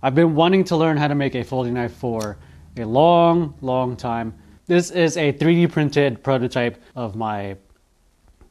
I've been wanting to learn how to make a folding knife for a long time. This is a 3D printed prototype of my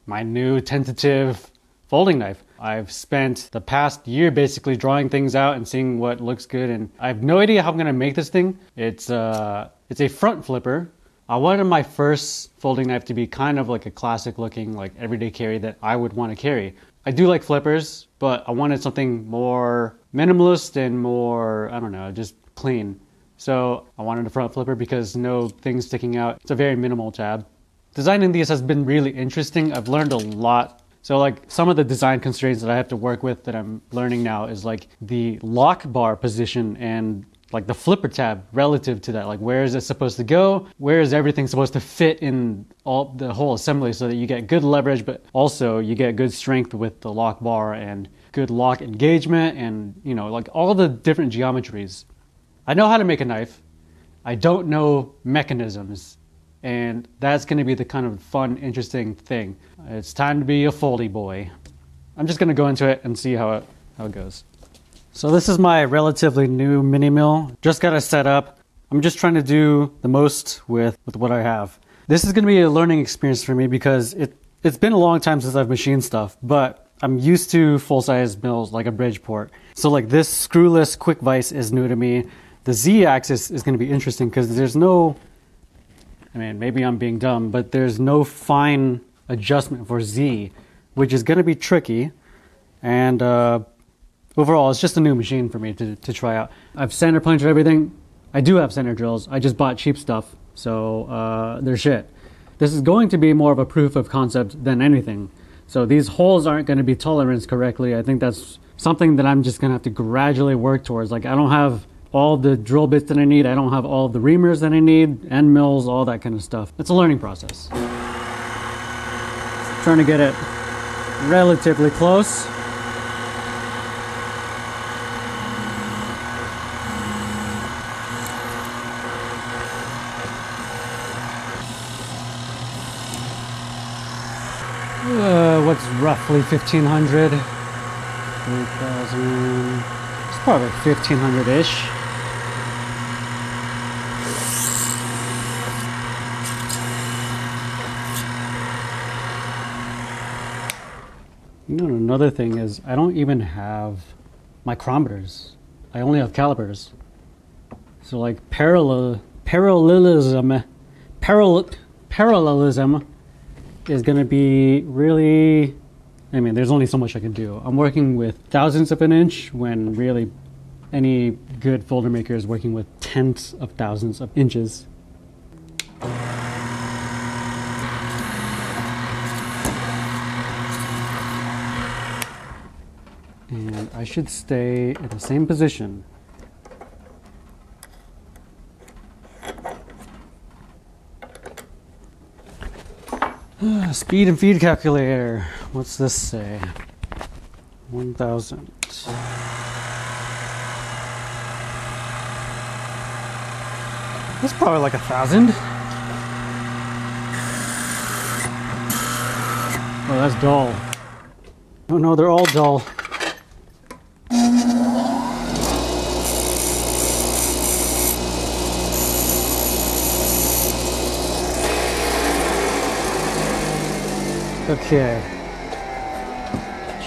new tentative folding knife. I've spent the past year basically drawing things out and seeing what looks good, and I have no idea how I'm gonna make this thing. It's a front flipper. I wanted my first folding knife to be kind of like a classic looking, like everyday carry that I would want to carry. I do like flippers, but I wanted something more minimalist and more, I don't know, just clean. So I wanted a front flipper because no things sticking out. It's a very minimal tab. Designing these has been really interesting. I've learned a lot. So like some of the design constraints that I have to work with that I'm learning now is like the lock bar position and like the flipper tab relative to that. Like where is it supposed to go? Where is everything supposed to fit in the whole assembly so that you get good leverage, but also you get good strength with the lock bar and good lock engagement and, you know, like all the different geometries. I know how to make a knife. I don't know mechanisms. And that's going to be the kind of fun, interesting thing. It's time to be a foldy boy. I'm just going to go into it and see how it goes. So this is my relatively new mini mill. Just got it set up. I'm just trying to do the most with what I have. This is going to be a learning experience for me because it's been a long time since I've machined stuff, but I'm used to full-size mills like a Bridgeport. So like this screwless quick vise is new to me. The Z-axis is going to be interesting because there's no, I mean, maybe I'm being dumb, but there's no fine adjustment for Z, which is going to be tricky. And overall, it's just a new machine for me to try out. I've center punched everything. I do have center drills. I just bought cheap stuff, so they're shit. This is going to be more of a proof of concept than anything. So these holes aren't going to be toleranced correctly. I think that's something that I'm just going to have to gradually work towards. Like I don't have all the drill bits that I need. I don't have all the reamers that I need, end mills, all that kind of stuff. It's a learning process. Trying to get it relatively close. What's roughly 1,500? 3,000. It's probably 1,500-ish. You know, another thing is I don't even have micrometers. I only have calipers. So like parallelism is going to be really, I mean, there's only so much I can do. I'm working with thousandths of an inch when really any good folder maker is working with tenths of thousandths of inches. And I should stay at the same position. Speed and feed calculator. What's this say? 1,000. That's probably like 1,000. Oh, that's dull. Oh no, they're all dull. Okay.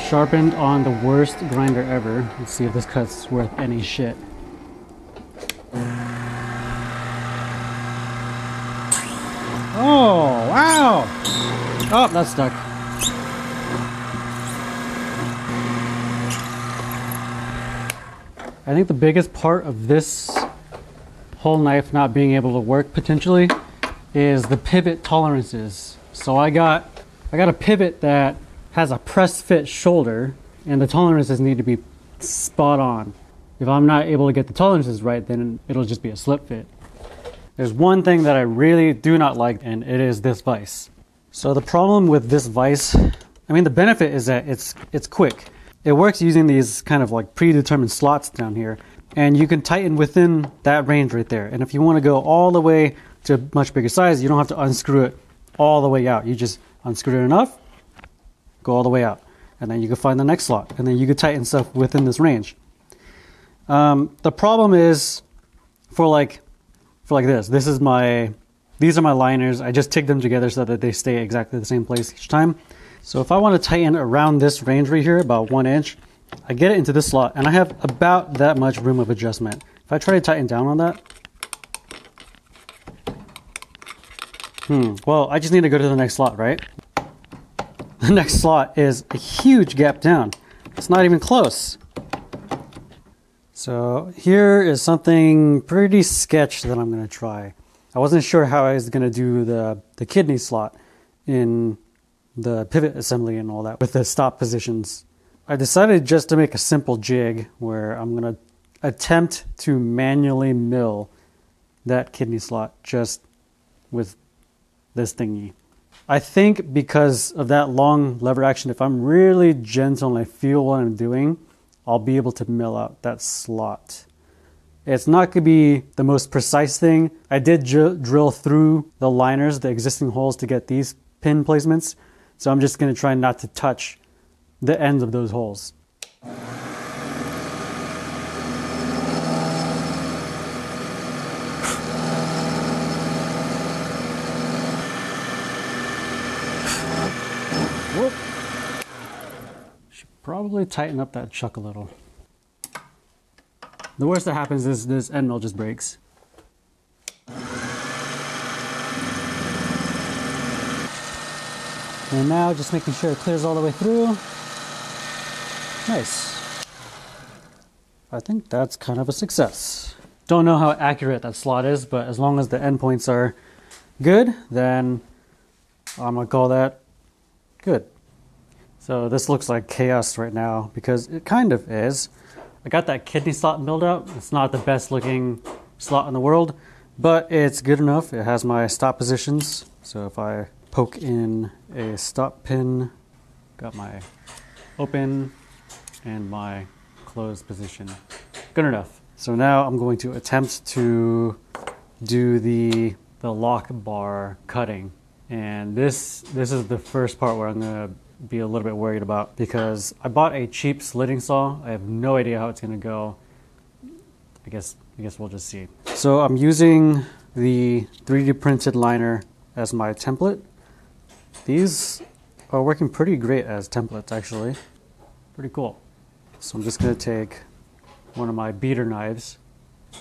Sharpened on the worst grinder ever. Let's see if this cut's worth any shit. Oh, wow! Oh, that's stuck. I think the biggest part of this whole knife not being able to work potentially is the pivot tolerances. So I got a pivot that has a press fit shoulder and the tolerances need to be spot on. If I'm not able to get the tolerances right, then it'll just be a slip fit. There's one thing that I really do not like, and it is this vise. So the problem with this vise, I mean, the benefit is that it's quick. It works using these kind of like predetermined slots down here, and you can tighten within that range right there. And if you want to go all the way to a much bigger size, you don't have to unscrew it all the way out. You just unscrew it enough, go all the way out, and then you can find the next slot, and then you can tighten stuff within this range. The problem is for like this. These are my liners. I just take them together so that they stay exactly the same place each time. So if I want to tighten around this range right here, about 1 inch, I get it into this slot and I have about that much room of adjustment. If I try to tighten down on that, well, I just need to go to the next slot, right? The next slot is a huge gap down. It's not even close. So here is something pretty sketch that I'm going to try. I wasn't sure how I was going to do the kidney slot in the pivot assembly and all that with the stop positions. I decided just to make a simple jig where I'm going to attempt to manually mill that kidney slot just with this thingy. I think because of that long lever action, if I'm really gentle and I feel what I'm doing, I'll be able to mill out that slot. It's not going to be the most precise thing. I did drill through the liners, the existing holes, to get these pin placements. So I'm just going to try not to touch the ends of those holes. Whoop. Should probably tighten up that chuck a little. The worst that happens is this end mill just breaks. And now just making sure it clears all the way through. Nice. I think that's kind of a success. Don't know how accurate that slot is, but as long as the endpoints are good, then I'm gonna call that good. So this looks like chaos right now because it kind of is. I got that kidney slot milled out. It's not the best looking slot in the world, but it's good enough. It has my stop positions. So if I poke in a stop pin, got my open and my closed position. Good enough. So now I'm going to attempt to do the lock bar cutting. And this is the first part where I'm gonna be a little bit worried about because I bought a cheap slitting saw. I have no idea how it's gonna go. I guess we'll just see. So I'm using the 3D printed liner as my template. These are working pretty great as templates actually. Pretty cool. So I'm just gonna take one of my beater knives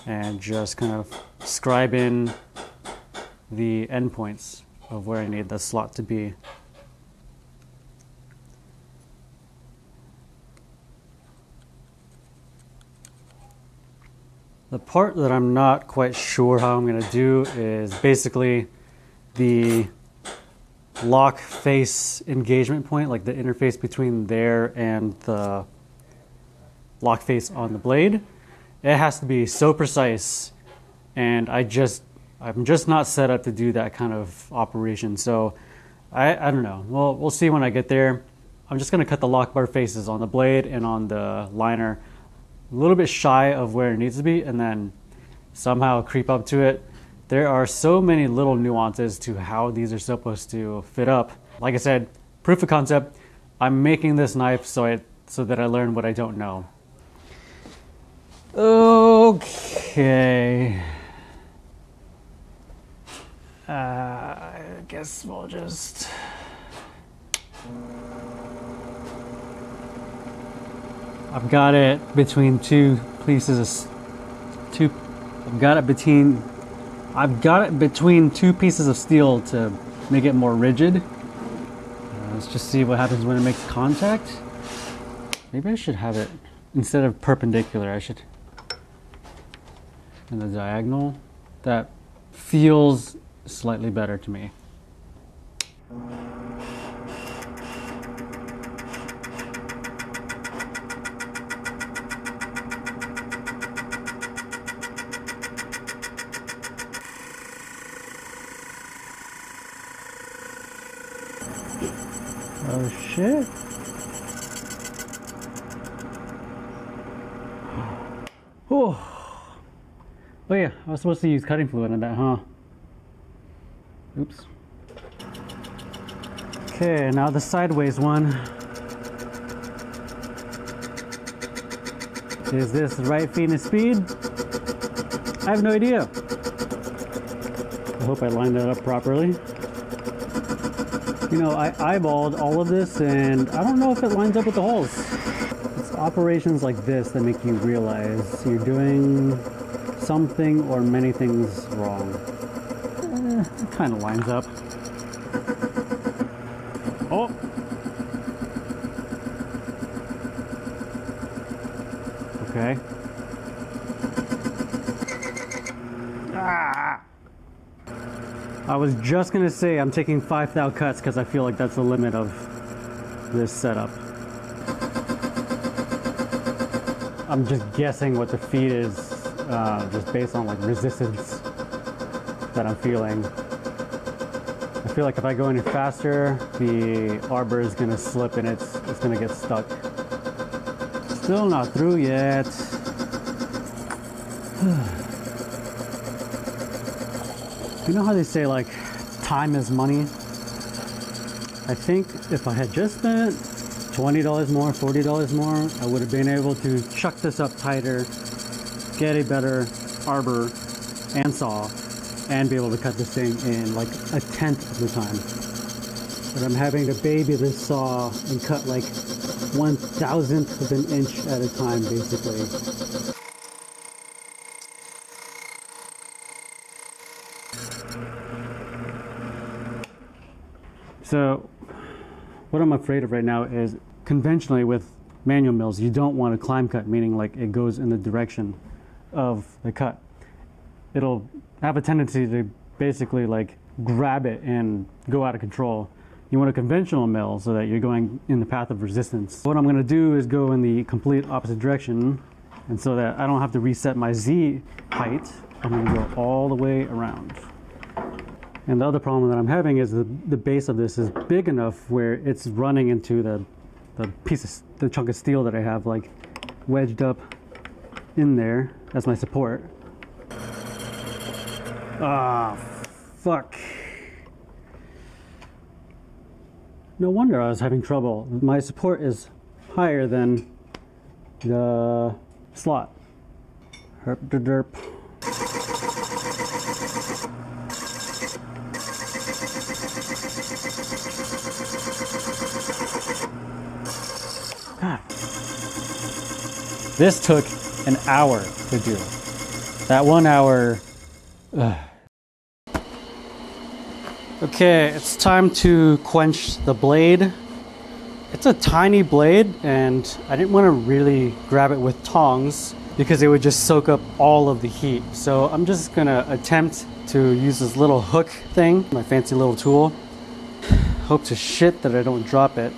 and just kind of scribe in the endpoints of where I need the slot to be. The part that I'm not quite sure how I'm going to do is basically the lock face engagement point, like the interface between there and the lock face on the blade. It has to be so precise, and I'm just not set up to do that kind of operation. So I don't know. Well, we'll see when I get there. I'm just going to cut the lock bar faces on the blade and on the liner a little bit shy of where it needs to be, and then somehow creep up to it. There are so many little nuances to how these are supposed to fit up. Like I said, proof of concept. I'm making this knife so that I learn what I don't know. Okay. I guess we'll just... I've got it between two pieces of I've got it between two pieces of steel to make it more rigid. Let's just see what happens when it makes contact. Maybe I should have it instead of perpendicular. I should in the diagonal. That feels slightly better to me. Oh shit. Oh. Oh yeah, I was supposed to use cutting fluid on that, huh? Oops. Okay, now the sideways one. Is this the right feet and speed? I have no idea. I hope I lined that up properly. You know, I eyeballed all of this and I don't know if it lines up with the holes. It's operations like this that make you realize you're doing something or many things wrong. It kind of lines up. Oh! Okay. Ah! I was just gonna say I'm taking 5 thou cuts because I feel like that's the limit of this setup. I'm just guessing what the feed is, just based on like resistance that I'm feeling. I feel like if I go any faster, the arbor is gonna slip and it's gonna get stuck. Still not through yet. You know how they say like time is money? I think if I had just spent $20 more, $40 more, I would have been able to chuck this up tighter, get a better arbor and saw, and be able to cut this thing in like 1/10 of the time. But I'm having to baby this saw and cut like 1/1000th of an inch at a time, basically. So what I'm afraid of right now is conventionally with manual mills, you don't want a climb cut, meaning like it goes in the direction of the cut. It'll have a tendency to basically like grab it and go out of control. You want a conventional mill so that you're going in the path of resistance. What I'm going to do is go in the complete opposite direction, and so that I don't have to reset my Z height, I'm going to go all the way around. And the other problem that I'm having is the base of this is big enough where it's running into the chunk of steel that I have like wedged up in there as my support. Ah, fuck. No wonder I was having trouble. My support is higher than the slot. Herp de derp. God. This took an hour to do. That 1 hour. Okay, it's time to quench the blade. It's a tiny blade, and I didn't want to really grab it with tongs because it would just soak up all of the heat. So I'm just gonna attempt to use this little hook thing, my fancy little tool. Hope to shit that I don't drop it.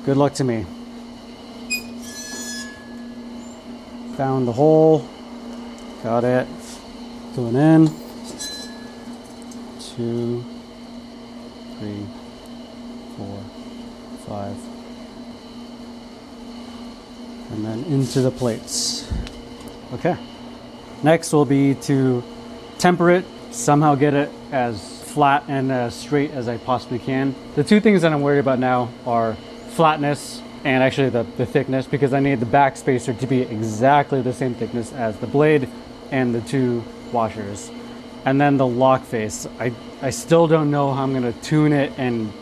Good luck to me. Found the hole. Got it. Going in. 2, 3, 4, 5. And then into the plates. Okay. Next will be to temper it, somehow get it as flat and as straight as I possibly can. The two things that I'm worried about now are flatness and actually the thickness, because I need the back spacer to be exactly the same thickness as the blade and the two washers. And then the lock face. I still don't know how I'm gonna tune it and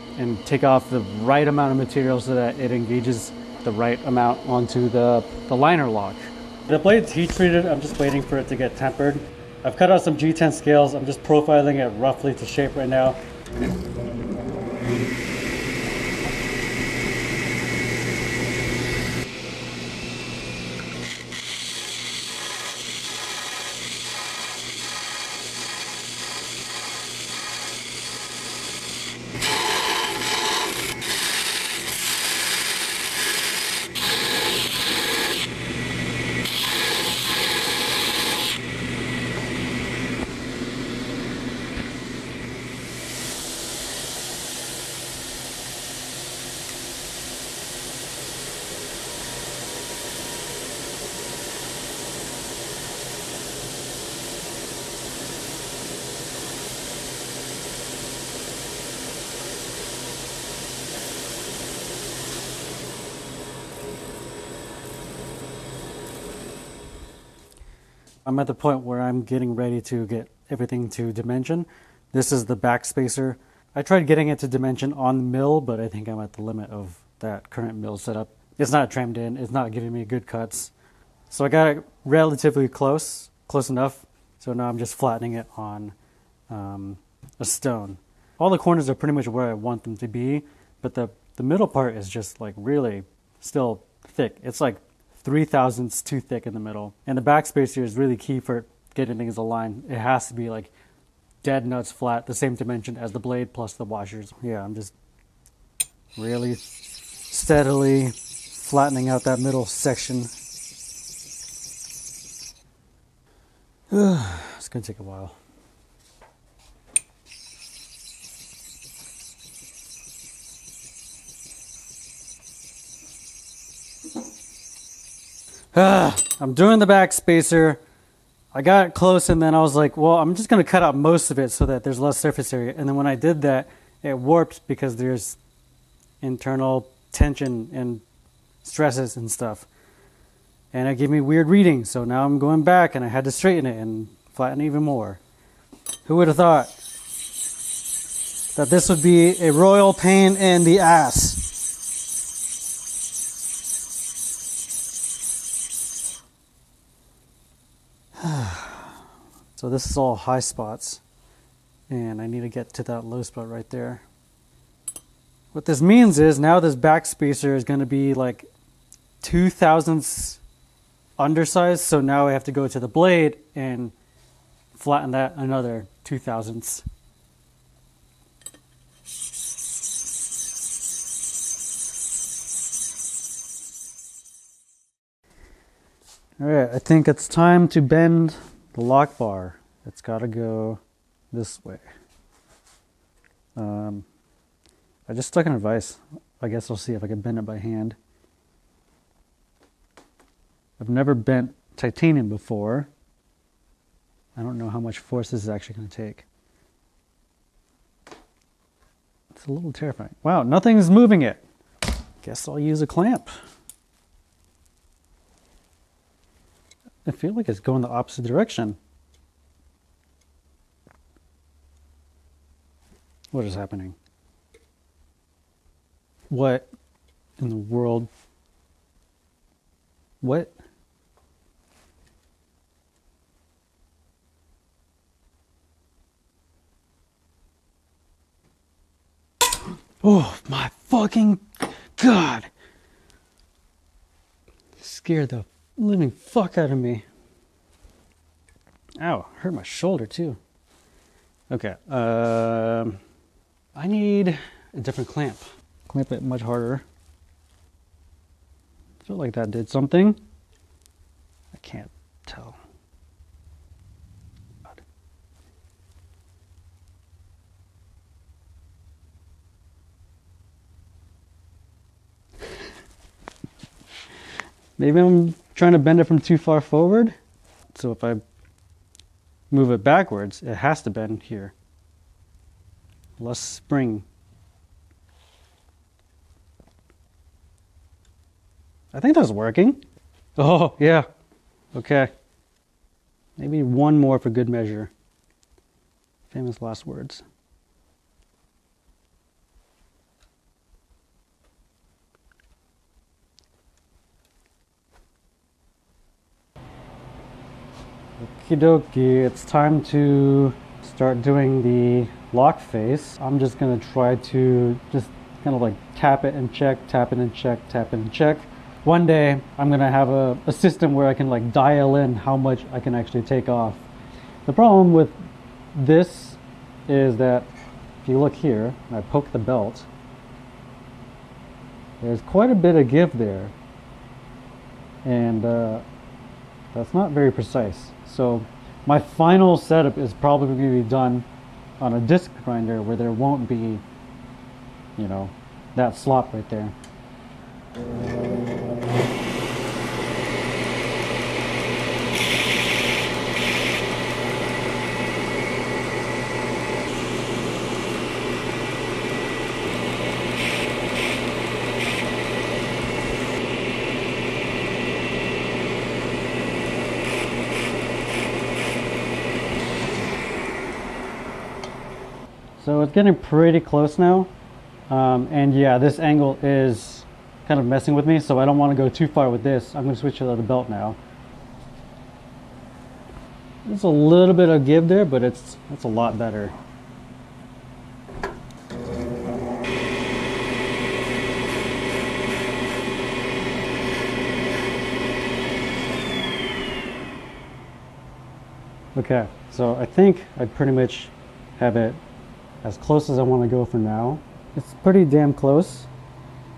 take off the right amount of material so that it engages the right amount onto the liner lock. The blade's heat treated, I'm just waiting for it to get tempered. I've cut out some G10 scales, I'm just profiling it roughly to shape right now. I'm at the point where I'm getting ready to get everything to dimension. This is the back spacer. I tried getting it to dimension on the mill, but I think I'm at the limit of that current mill setup. It's not trimmed in. It's not giving me good cuts. So I got it relatively close enough. So now I'm just flattening it on a stone. All the corners are pretty much where I want them to be, but the middle part is just like really still thick. It's like 3/1000ths too thick in the middle. And the back spacer is really key for getting things aligned. It has to be like dead nuts flat, the same dimension as the blade plus the washers. Yeah, I'm just really steadily flattening out that middle section. It's gonna take a while. I'm doing the back spacer. I got it close and then I was like, well, I'm just going to cut out most of it so that there's less surface area. And then when I did that, it warped because there's internal tension and stresses and stuff. And it gave me weird readings. So now I'm going back and I had to straighten it and flatten it even more. Who would have thought that this would be a royal pain in the ass? So this is all high spots, and I need to get to that low spot right there. What this means is now this back spacer is going to be like 2/1000ths undersized, so now I have to go to the blade and flatten that another 2/1000ths. Alright, I think it's time to bend the lock bar. It's got to go this way. I just stuck in a vise. I guess I'll see if I can bend it by hand. I've never bent titanium before. I don't know how much force this is actually going to take. It's a little terrifying. Wow, nothing's moving it. Guess I'll use a clamp. I feel like it's going the opposite direction. What is happening? What in the world? What? Oh my fucking God. Scared the living fuck out of me. Ow, hurt my shoulder too. Okay, I need a different clamp. Clamp it much harder. I feel like that did something. I can't tell. God. Maybe I'm trying to bend it from too far forward. So if I move it backwards, it has to bend here. Less spring. I think that's working. Oh, yeah. Okay. Maybe one more for good measure. Famous last words. Okie dokie, it's time to start doing the lock face. I'm just gonna try to just kind of like tap it and check, tap it and check, tap it and check. One day I'm gonna have a system where I can like dial in how much I can actually take off. The problem with this is that if you look here and I poke the belt, there's quite a bit of give there, and that's not very precise. So my final setup is probably going to be done on a disc grinder where there won't be, you know, that slop right there. So it's getting pretty close now. And yeah, this angle is kind of messing with me, so I don't want to go too far with this. I'm going to switch to the belt now. There's a little bit of give there, but it's a lot better. Okay, so I think I pretty much have it as close as I want to go for now. It's pretty damn close.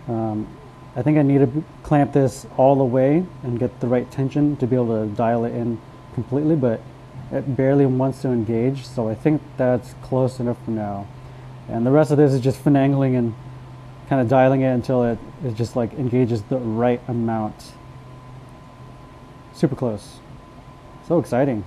I think I need to clamp this all the way and get the right tension to be able to dial it in completely, but it barely wants to engage, so I think that's close enough for now. And the rest of this is just finagling and kind of dialing it until it just like engages the right amount. Super close. So exciting.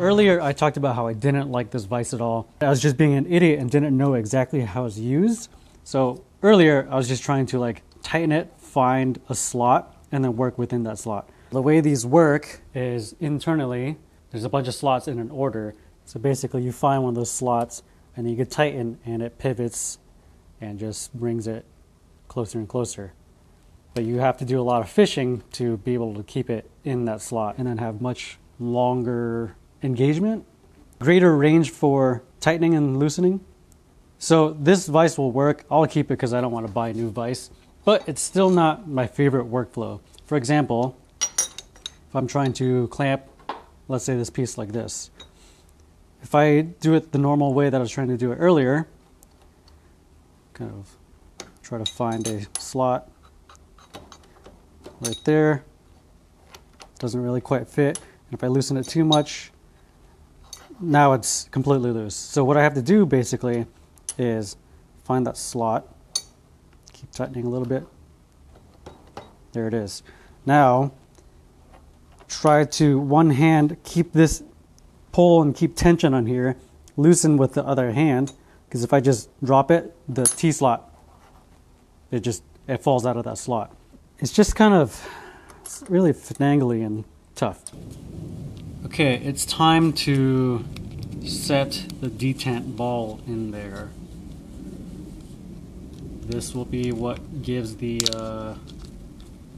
Earlier, I talked about how I didn't like this vise at all. I was just being an idiot and didn't know exactly how it's used. So earlier, I was just trying to like tighten it, find a slot, and then work within that slot. The way these work is internally, there's a bunch of slots in an order. So basically, you find one of those slots, and then you can tighten, and it pivots and just brings it closer and closer. But you have to do a lot of fishing to be able to keep it in that slot and then have much longer engagement, greater range for tightening and loosening. So this vise will work. I'll keep it because I don't want to buy a new vise, but it's still not my favorite workflow. For example, if I'm trying to clamp, let's say this piece like this, if I do it the normal way that I was trying to do it earlier, kind of try to find a slot right there, doesn't really quite fit. And if I loosen it too much, now it's completely loose. So what I have to do basically is find that slot, keep tightening a little bit. There it is. Now, try to one hand keep this pull and keep tension on here, loosen with the other hand, because if I just drop it, the T-slot, it falls out of that slot. It's just kind of, it's really finagly and tough. Okay, it's time to set the detent ball in there. This will be what gives the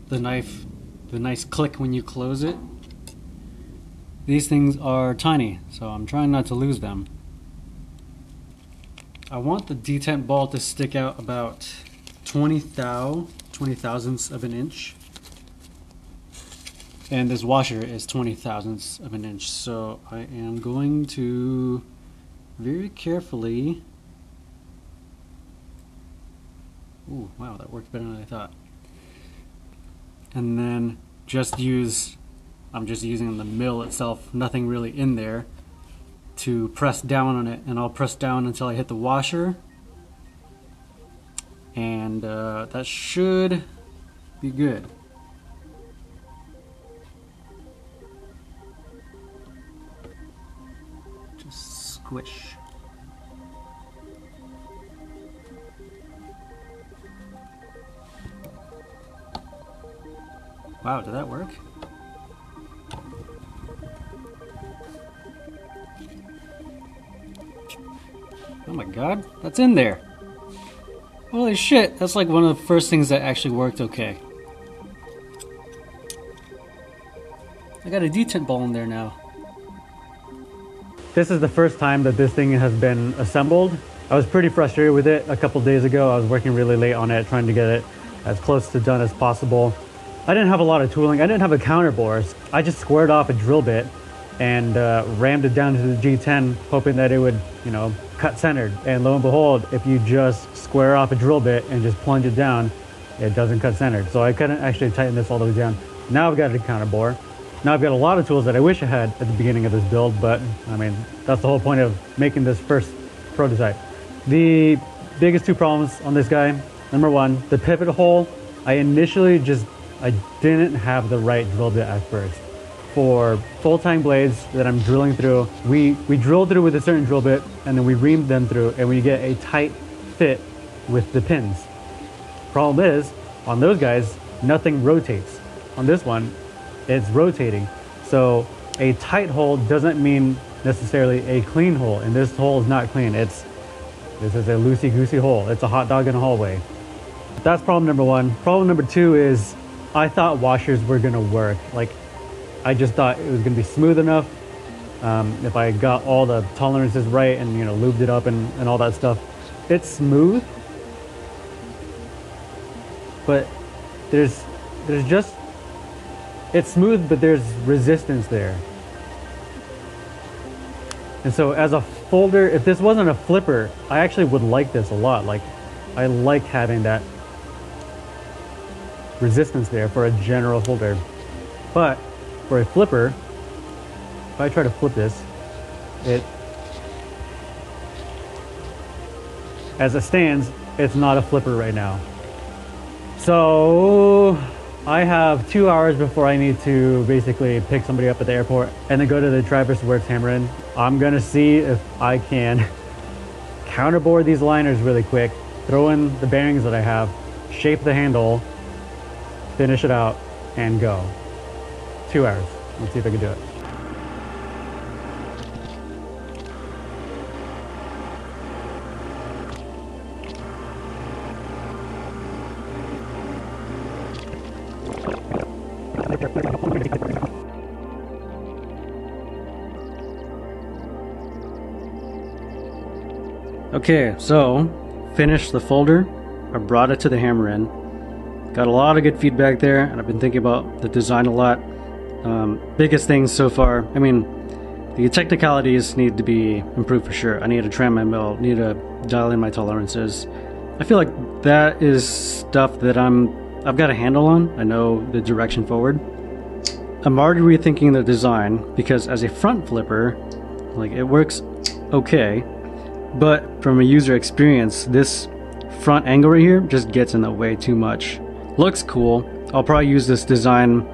knife the nice click when you close it. These things are tiny, so I'm trying not to lose them. I want the detent ball to stick out about 20 thousandths of an inch. And this washer is 20 thousandths of an inch. So I am going to very carefully, ooh, wow, that worked better than I thought. and then I'm just using the mill itself, nothing really in there, to press down on it. And I'll press down until I hit the washer, and that should be good. Just squish. Wow, did that work? Oh my god, that's in there. Holy shit, that's like one of the first things that actually worked okay. I got a detent ball in there now. This is the first time that this thing has been assembled. I was pretty frustrated with it a couple days ago. I was working really late on it, trying to get it as close to done as possible. I didn't have a lot of tooling. I didn't have a counter bore. I just squared off a drill bit and rammed it down to the G10, hoping that it would, you know, cut centered. And lo and behold, if you just square off a drill bit and just plunge it down, it doesn't cut centered. So I couldn't actually tighten this all the way down. Now I've got a counter bore. Now I've got a lot of tools that I wish I had at the beginning of this build, but I mean, that's the whole point of making this first prototype. The biggest two problems on this guy, number one, the pivot hole. I didn't have the right drill bit at first. For full-tang blades that I'm drilling through, we drill through with a certain drill bit, and then we ream them through, and we get a tight fit with the pins. Problem is, on those guys, nothing rotates. On this one, it's rotating. So a tight hole doesn't mean necessarily a clean hole, and this hole is not clean. This is a loosey-goosey hole. It's a hot dog in a hallway. That's problem number one. Problem number two is I thought washers were gonna work. Like, I just thought it was gonna be smooth enough. If I got all the tolerances right and, you know, lubed it up and all that stuff. It's smooth, but it's smooth, but there's resistance there. And so as a folder, if this wasn't a flipper, I actually would like this a lot. Like, I like having that resistance there for a general folder. But for a flipper, if I try to flip this, as it stands, it's not a flipper right now. So I have 2 hours before I need to basically pick somebody up at the airport and then go to the Traverse Works hammer-in. I'm gonna see if I can counterbore these liners really quick, throw in the bearings that I have, shape the handle, finish it out, and go. 2 hours. Let's see if I can do it. Okay, so finished the folder. I brought it to the hammer-in. Got a lot of good feedback there, and I've been thinking about the design a lot. Biggest things so far, I mean, the technicalities need to be improved for sure. I need to trim my mill, need to dial in my tolerances. I feel like that is stuff that I've got a handle on. I know the direction forward. I'm already rethinking the design because as a front flipper, like, it works okay, but from a user experience, this front angle right here just gets in the way too much. Looks cool. I'll probably use this design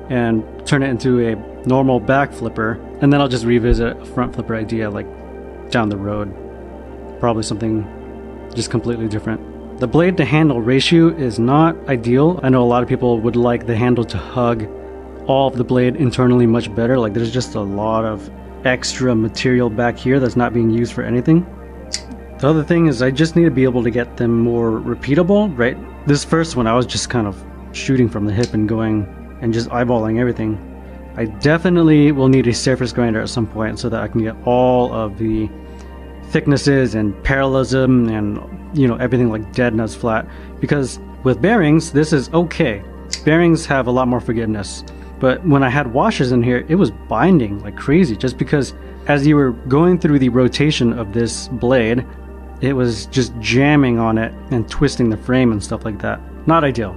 and turn it into a normal back flipper, and then I'll just revisit a front flipper idea like down the road. Probably something just completely different. The blade to handle ratio is not ideal. I know a lot of people would like the handle to hug all of the blade internally much better. Like, there's just a lot of extra material back here that's not being used for anything. The other thing is I just need to be able to get them more repeatable, right? This first one I was just kind of shooting from the hip and going and just eyeballing everything. I definitely will need a surface grinder at some point so that I can get all of the thicknesses and parallelism and, you know, everything like dead nuts flat. Because with bearings, this is okay. Bearings have a lot more forgiveness. But when I had washers in here, it was binding like crazy, just because as you were going through the rotation of this blade, it was just jamming on it and twisting the frame and stuff like that. Not ideal.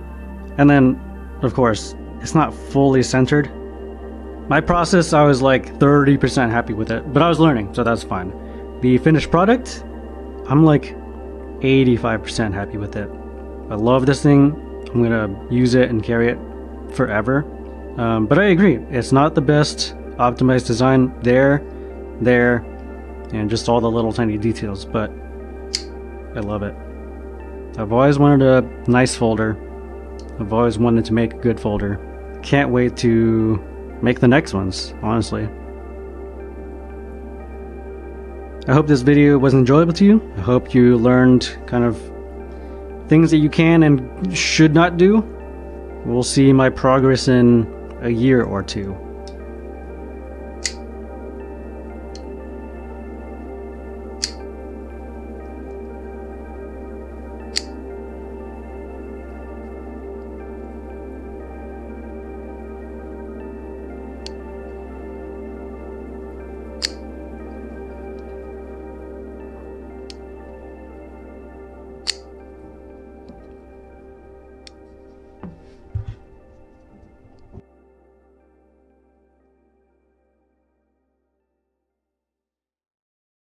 And then Of course, it's not fully centered. My process, I was like 30% happy with it, but I was learning, so that's fine. The finished product, I'm like 85% happy with it. I love this thing. I'm gonna use it and carry it forever. But I agree, it's not the best optimized design there, and just all the little tiny details, but I love it. I've always wanted a nice folder. I've always wanted to make a good folder. Can't wait to make the next ones, honestly. I hope this video was enjoyable to you. I hope you learned kind of things that you can and should not do. We'll see my progress in a year or two.